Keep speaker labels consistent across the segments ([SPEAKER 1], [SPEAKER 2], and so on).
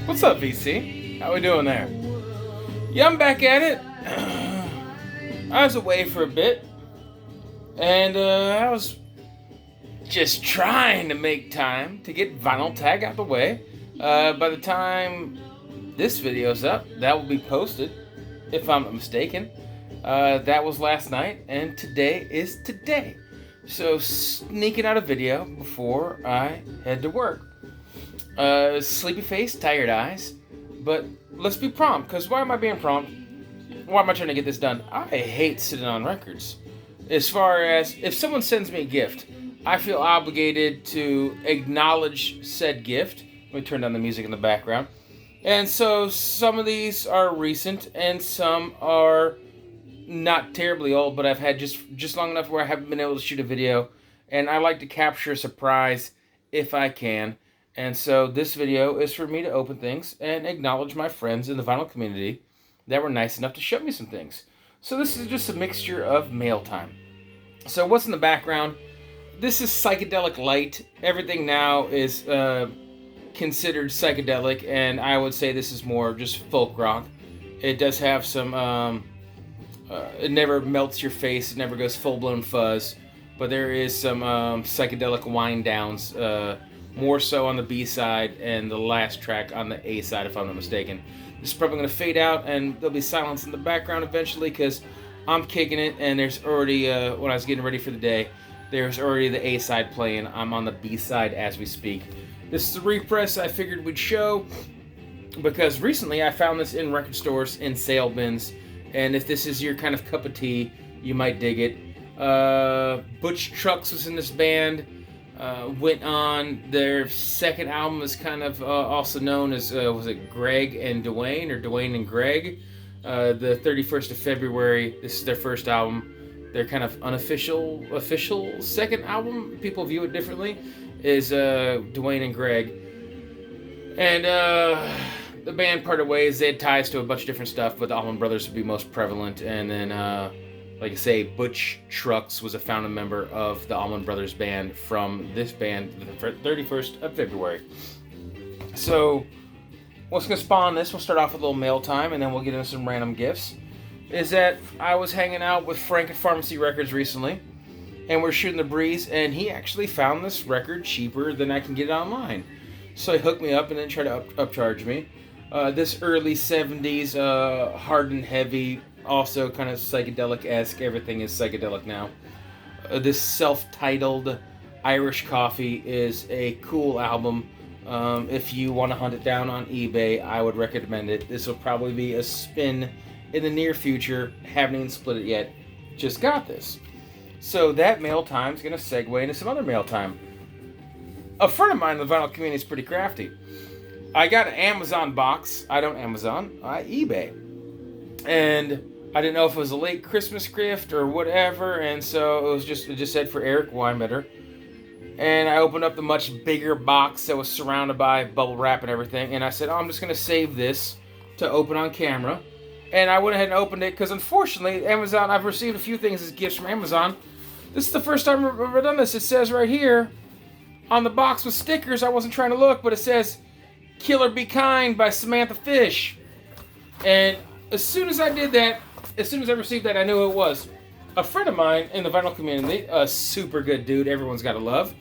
[SPEAKER 1] What's up, VC? How we doing there? Yeah, I'm back at it. I was away for a bit, and I was just trying to make time to get Vinyl Tag out the way. By the time this video's up, that will be posted, if I'm not mistaken. That was last night, and today is today. So sneaking out a video before I head to work. Sleepy face, tired eyes, but let's be prompt, because why am I being prompt? Why am I trying to get this done? I hate sitting on records. As far as, if someone sends me a gift, I feel obligated to acknowledge said gift. Let me turn down the music in the background. And so some of these are recent, and some are not terribly old, but I've had just long enough where I haven't been able to shoot a video, and I like to capture a surprise if I can. And so this video is for me to open things and acknowledge my friends in the vinyl community that were nice enough to show me some things. So this is just a mixture of mail time. So what's in the background? This is psychedelic light. Everything now is considered psychedelic, and I would say this is more just folk rock. It does have some, it never melts your face, it never goes full-blown fuzz, but there is some psychedelic wind downs, more so on the B side and the last track on the A side, if I'm not mistaken. This is probably going to fade out, and there'll be silence in the background eventually, because I'm kicking it, and there's already, when I was getting ready for the day, there's already the A side playing. I'm on the B side as we speak. This is a repress I figured we'd show, because recently I found this in record stores in sale bins, and if this is your kind of cup of tea, you might dig it. Butch Trucks was in this band. Went on, their second album is kind of also known as, was it Greg and Dwayne, or Dwayne and Greg? The 31st of February, this is their first album. Their kind of official second album, people view it differently, is Dwayne and Greg. And the band parted ways. They had ties to a bunch of different stuff, but the Allman Brothers would be most prevalent. And then, like I say, Butch Trucks was a founding member of the Allman Brothers band from this band, the 31st of February. So, what's going to spawn this, we'll start off with a little mail time, and then we'll get into some random gifts, is that I was hanging out with Frank at Pharmacy Records recently, and we're shooting the breeze, and he actually found this record cheaper than I can get it online. So he hooked me up and then tried to upcharge me. This early 70s, hard and heavy, also kind of psychedelic-esque. Everything is psychedelic now. This self-titled Irish Coffee is a cool album. If you want to hunt it down on eBay, I would recommend it. This will probably be a spin in the near future. Haven't even split it yet. Just got this. So that mail time is going to segue into some other mail time. A friend of mine in the vinyl community is pretty crafty. I got an Amazon box. I don't Amazon. I eBay. And I didn't know if it was a late Christmas gift or whatever, and so it just said for Eric Weinbetter. And I opened up the much bigger box that was surrounded by bubble wrap and everything, and I said, I'm just going to save this to open on camera. And I went ahead and opened it, because unfortunately, Amazon, I've received a few things as gifts from Amazon. This is the first time I've ever done this. It says right here, on the box with stickers, I wasn't trying to look, but it says, Killer Be Kind by Samantha Fish. And as soon as I did that, as soon as I received that, I knew who it was. A friend of mine in the vinyl community, a super good dude, everyone's got to love,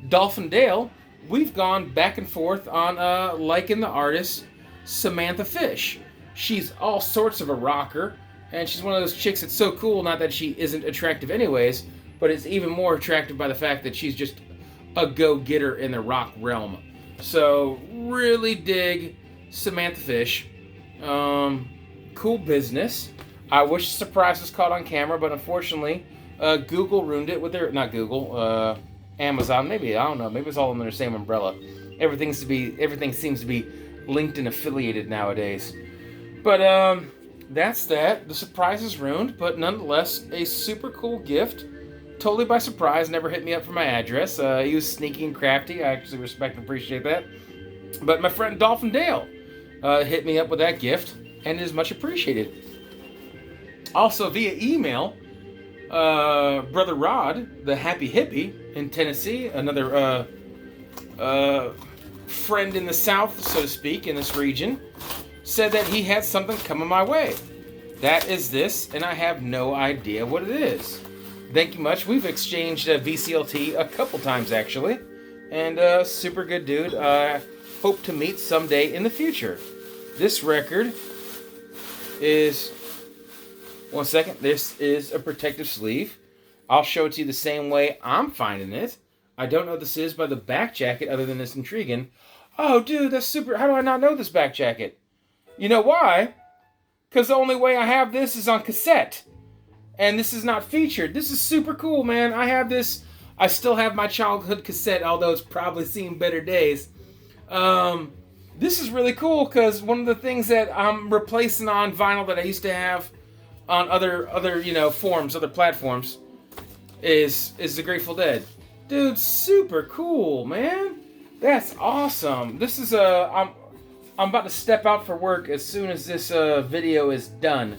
[SPEAKER 1] Dolphin Dale, we've gone back and forth on liking the artist Samantha Fish. She's all sorts of a rocker, and she's one of those chicks that's so cool, not that she isn't attractive anyways, but it's even more attractive by the fact that she's just a go-getter in the rock realm. So, really dig Samantha Fish. Cool business. I wish the surprise was caught on camera, but unfortunately, Google ruined it with their, not Google, Amazon, maybe, I don't know, maybe it's all under the same umbrella. Everything seems to be linked and affiliated nowadays. But, that's that. The surprise is ruined, but nonetheless, a super cool gift. Totally by surprise, never hit me up for my address. He was sneaky and crafty. I actually respect and appreciate that. But my friend Dolphin Dale hit me up with that gift, and it is much appreciated. Also via email, Brother Rod, the Happy Hippie in Tennessee, another friend in the South, so to speak, in this region, said that he had something coming my way. That is this, and I have no idea what it is. Thank you much. We've exchanged VCLT a couple times, actually. And super good dude. Hope to meet someday in the future. This record is... One second. This is a protective sleeve. I'll show it to you the same way I'm finding it. I don't know what this is by the back jacket other than it's intriguing. Oh, dude, that's super... How do I not know this back jacket? You know why? Because the only way I have this is on cassette. And this is not featured. This is super cool, man. I have this. I still have my childhood cassette, although it's probably seen better days. This is really cool because one of the things that I'm replacing on vinyl that I used to have on other forms, other platforms, is the Grateful Dead. Dude, super cool, man. That's awesome. This is I'm about to step out for work as soon as this video is done.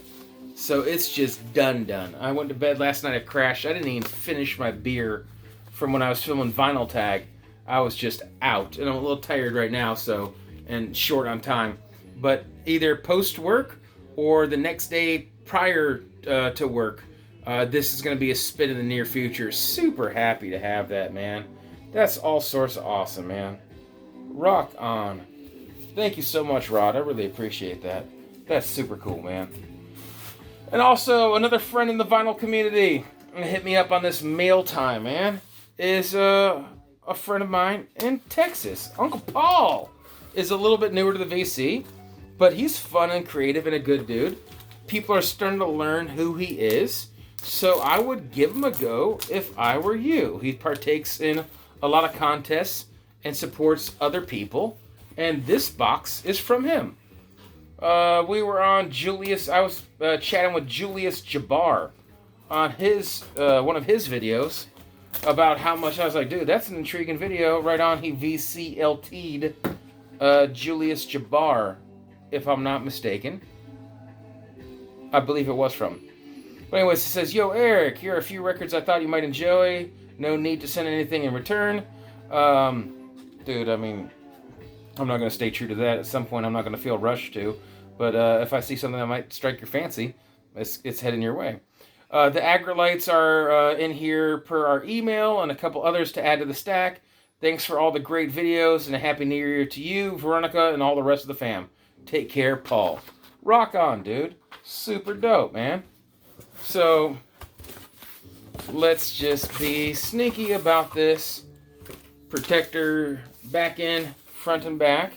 [SPEAKER 1] So it's just done. I went to bed last night, I crashed. I didn't even finish my beer from when I was filming Vinyl Tag. I was just out, and I'm a little tired right now, and short on time. But either post-work or the next day prior to work, this is going to be a spin in the near future. Super happy to have that, man. That's all sorts of awesome, man. Rock on. Thank you so much, Rod. I really appreciate that. That's super cool, man. And also, another friend in the vinyl community hit me up on this mail time, man, is a friend of mine in Texas. Uncle Paul is a little bit newer to the VC, but he's fun and creative and a good dude. People are starting to learn who he is, so I would give him a go if I were you. He partakes in a lot of contests and supports other people. And this box is from him. We were on Julius. I was chatting with Julius Jabbar on his one of his videos about how much. I was like, dude, that's an intriguing video. Right on, he VCLT'd Julius Jabbar, if I'm not mistaken. I believe it was from. But anyways, he says, yo, Eric, here are a few records I thought you might enjoy. No need to send anything in return. Dude, I mean... I'm not going to stay true to that. At some point, I'm not going to feel rushed to. But if I see something that might strike your fancy, it's heading your way. The Agrolites are in here per our email and a couple others to add to the stack. Thanks for all the great videos and a Happy New Year to you, Veronica, and all the rest of the fam. Take care, Paul. Rock on, dude. Super dope, man. So, let's just be sneaky about this. Protector back in. Front and back,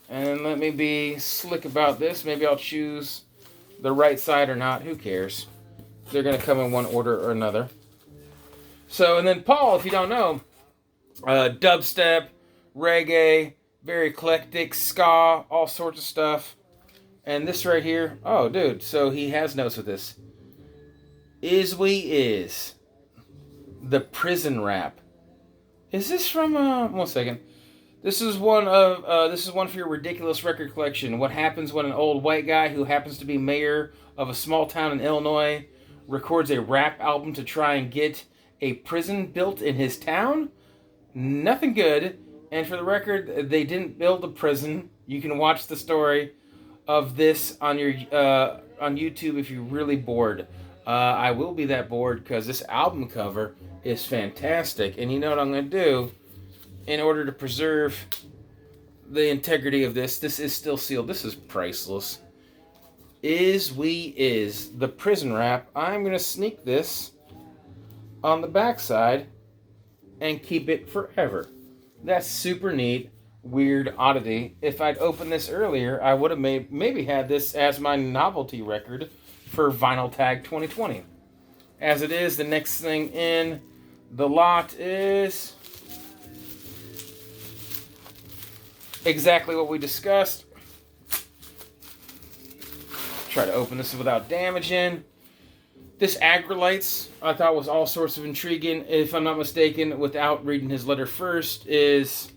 [SPEAKER 1] and let me be slick about this. Maybe I'll choose the right side or not. Who cares? They're going to come in one order or another. So, and then Paul, if you don't know, dubstep, reggae, very eclectic, ska, all sorts of stuff. And this right here, oh, dude, so he has notes with this. Is the prison rap. Is this from, one second. This is one for your ridiculous record collection. What happens when an old white guy who happens to be mayor of a small town in Illinois records a rap album to try and get a prison built in his town? Nothing good. And for the record, they didn't build a prison. You can watch the story of this on your on YouTube if you're really bored. I will be that bored because this album cover is fantastic. And you know what I'm going to do? In order to preserve the integrity of this is still sealed. This is priceless. Is the prison rap. I'm going to sneak this on the backside and keep it forever. That's super neat. Weird oddity. If I'd opened this earlier, I would have maybe had this as my novelty record for Vinyl Tag 2020. As it is, the next thing in the lot is exactly what we discussed. Try to open this without damaging. This Agrolites, I thought was all sorts of intriguing. If I'm not mistaken, without reading his letter first, is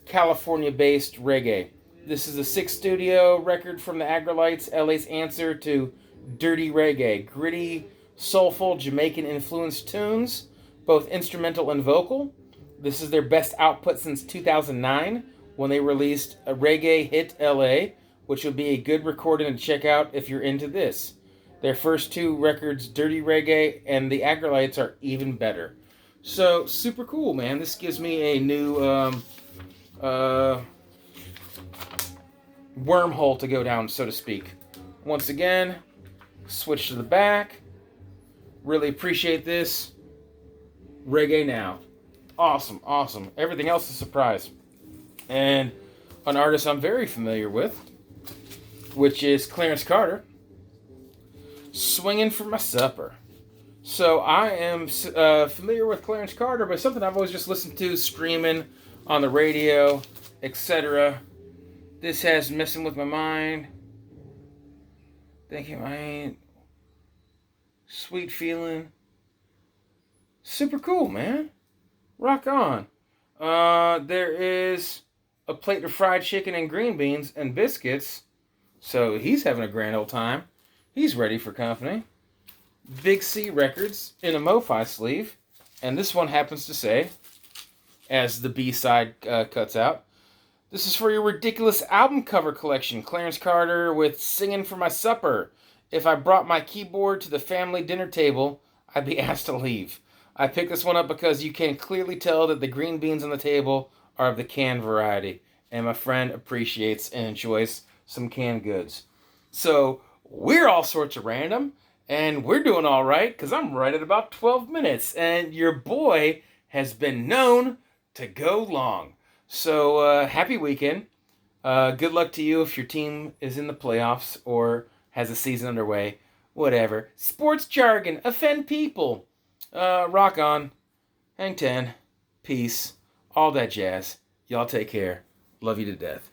[SPEAKER 1] California-based reggae. This is a 6 studio record from the Agrolites, LA's answer to dirty reggae. Gritty, soulful, Jamaican-influenced tunes, both instrumental and vocal. This is their best output since 2009, when they released a Reggae Hit LA, which will be a good recording to check out if you're into this. Their first two records, Dirty Reggae and The Acolytes, are even better. So, super cool, man. This gives me a new wormhole to go down, so to speak. Once again, switch to the back. Really appreciate this. Reggae now. Awesome, awesome. Everything else is a surprise. And an artist I'm very familiar with, which is Clarence Carter, Swinging for My Supper. So I am familiar with Clarence Carter, but something I've always just listened to, streaming on the radio, etc. This has Messing With My Mind. Thinking I ain't. Sweet Feeling. Super cool, man. Rock on. There is a plate of fried chicken and green beans and biscuits. So he's having a grand old time. He's ready for company. Big C Records in a MoFi sleeve. And this one happens to say, as the B-side cuts out, this is for your ridiculous album cover collection. Clarence Carter with Singing for My Supper. If I brought my keyboard to the family dinner table, I'd be asked to leave. I picked this one up because you can clearly tell that the green beans on the table are of the canned variety. And my friend appreciates and enjoys some canned goods. So we're all sorts of random. And we're doing all right because I'm right at about 12 minutes. And your boy has been known to go long. So happy weekend. Good luck to you if your team is in the playoffs or has a season underway. Whatever. Sports jargon. Offend people. Rock on. Hang 10. Peace. All that jazz. Y'all take care. Love you to death.